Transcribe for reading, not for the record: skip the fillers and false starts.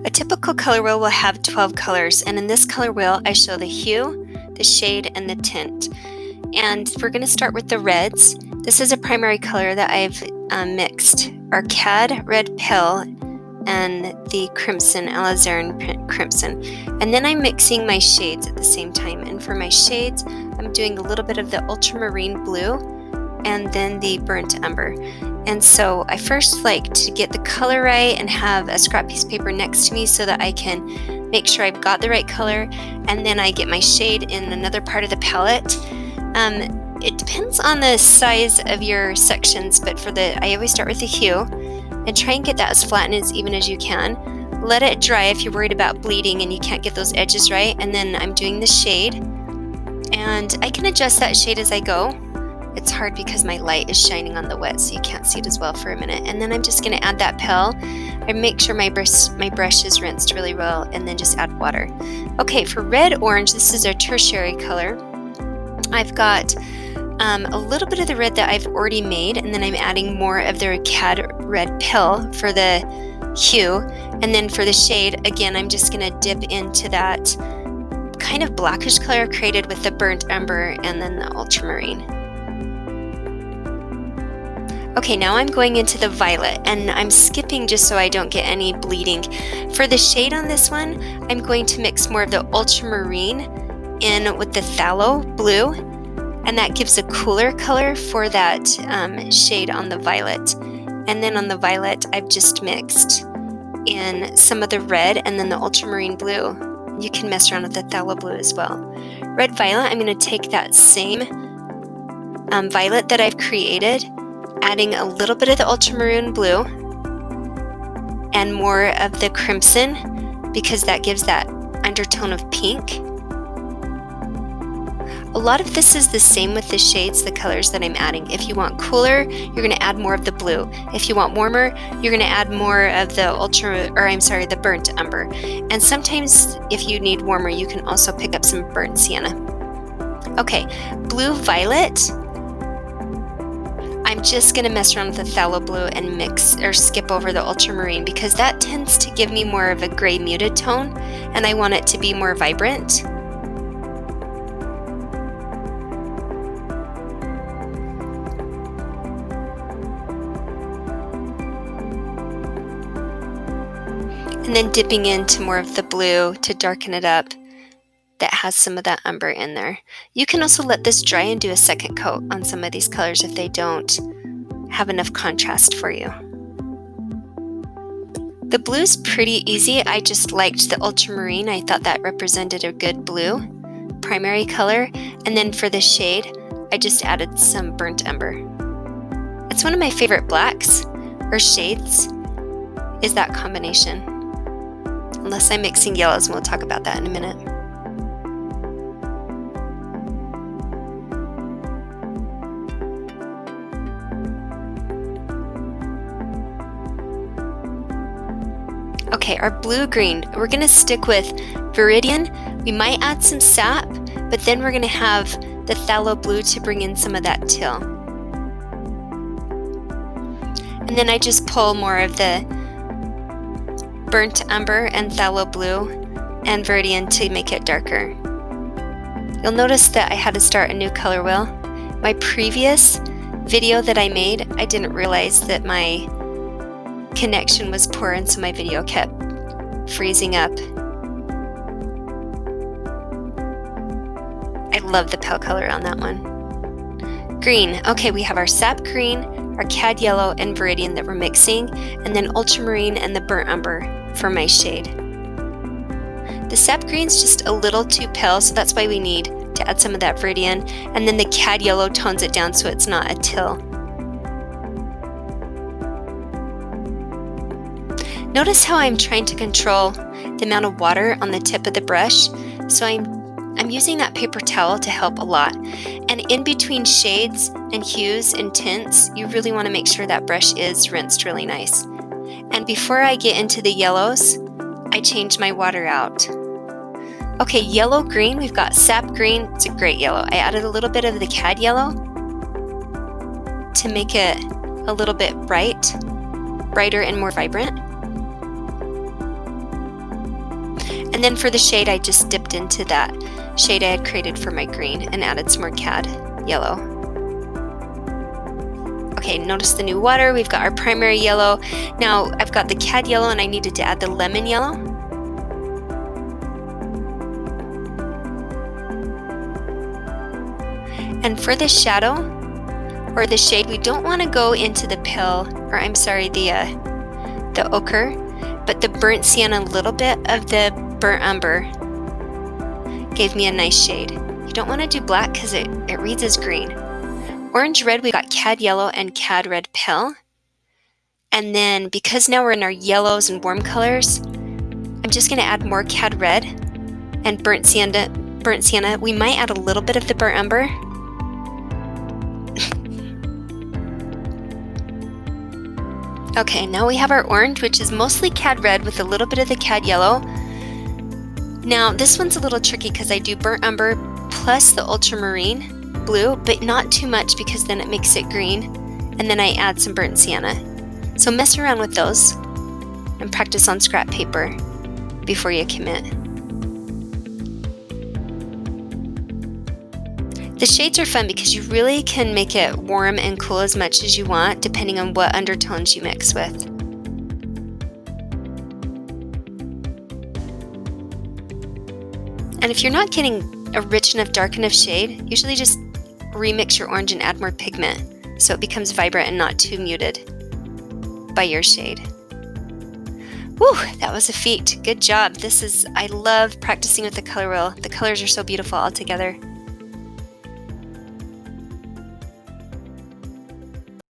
A typical color wheel will have 12 colors, and in this color wheel I show the hue, the shade, and the tint. And we're going to start with the reds. This is a primary color that I've mixed, our cad red pale and the crimson, alizarin crimson. And then I'm mixing my shades at the same time. And for my shades, I'm doing a little bit of the ultramarine blue and then the burnt umber. And so I first like to get the color right and have a scrap piece of paper next to me so that I can make sure I've got the right color. And then I get my shade in another part of the palette. It depends on the size of your sections, but I always start with the hue and try and get that as flat and as even as you can. Let it dry if you're worried about bleeding and you can't get those edges right. And then I'm doing the shade, and I can adjust that shade as I go. It's hard because my light is shining on the wet, so you can't see it as well for a minute. And then I'm just going to add that pale. I make sure my brush is rinsed really well, and then just add water. Okay, for red orange, this is a tertiary color. I've got a little bit of the red that I've already made, and then I'm adding more of the cad red pale for the hue. And then for the shade, again, I'm just going to dip into that kind of blackish color created with the burnt umber and then the ultramarine. Okay, now I'm going into the violet, and I'm skipping just so I don't get any bleeding. For the shade on this one, I'm going to mix more of the ultramarine in with the phthalo blue, and that gives a cooler color for that shade on the violet. And then on the violet, I've just mixed in some of the red and then the ultramarine blue. You can mess around with the phthalo blue as well. Red violet, I'm going to take that same violet that I've created, adding a little bit of the ultramarine blue and more of the crimson because that gives that undertone of pink. A lot of this is the same with the shades, the colors that I'm adding. If you want cooler, you're going to add more of the blue. If you want warmer, you're going to add more of the the burnt umber. And sometimes if you need warmer, you can also pick up some burnt sienna. Okay, blue violet. I'm just going to mess around with the phthalo blue and mix or skip over the ultramarine because that tends to give me more of a gray muted tone, and I want it to be more vibrant. And then dipping into more of the blue to darken it up that has some of that umber in there. You can also let this dry and do a second coat on some of these colors if they don't have enough contrast for you. The blue's pretty easy. I just liked the ultramarine. I thought that represented a good blue primary color. And then for the shade, I just added some burnt umber. It's one of my favorite blacks or shades is that combination. Unless I'm mixing yellows, and we'll talk about that in a minute. Okay, our blue-green, we're going to stick with viridian. We might add some sap, but then we're going to have the phthalo blue to bring in some of that teal. And then I just pull more of the burnt umber and phthalo blue and viridian to make it darker. You'll notice that I had to start a new color wheel. My previous video that I made, I didn't realize that my connection was poor, and so my video kept freezing up. I love the pale color on that one. Green. Okay, we have our sap green, our cad yellow, and viridian that we're mixing, and then ultramarine and the burnt umber for my shade. The sap green's just a little too pale, so that's why we need to add some of that viridian, and then the cad yellow tones it down so it's not a teal. Notice how I'm trying to control the amount of water on the tip of the brush, so I'm using that paper towel to help a lot. And in between shades and hues and tints, you really want to make sure that brush is rinsed really nice. And before I get into the yellows, I change my water out. Okay, yellow-green, we've got sap green. It's a great yellow. I added a little bit of the cad yellow to make it a little bit brighter and more vibrant. And then for the shade, I just dipped into that shade I had created for my green and added some more cad yellow. Okay, notice the new water. We've got our primary yellow. Now I've got the cad yellow and I needed to add the lemon yellow. And for the shadow or the shade, we don't want to go into the pale, or I'm sorry, the ochre, but the burnt sienna, a little bit of the burnt umber gave me a nice shade. You don't want to do black because it reads as green. Orange red, we got cad yellow and cad red pale. And then because now we're in our yellows and warm colors, I'm just going to add more cad red and burnt sienna. We might add a little bit of the burnt umber. Okay, now we have our orange, which is mostly cad red with a little bit of the cad yellow. Now this one's a little tricky because I do burnt umber plus the ultramarine blue, but not too much because then it makes it green, and then I add some burnt sienna. So mess around with those and practice on scrap paper before you commit. The shades are fun because you really can make it warm and cool as much as you want depending on what undertones you mix with. And if you're not getting a rich enough, dark enough shade, usually just remix your orange and add more pigment so it becomes vibrant and not too muted by your shade. Woo, that was a feat. Good job. I love practicing with the color wheel. The colors are so beautiful all together.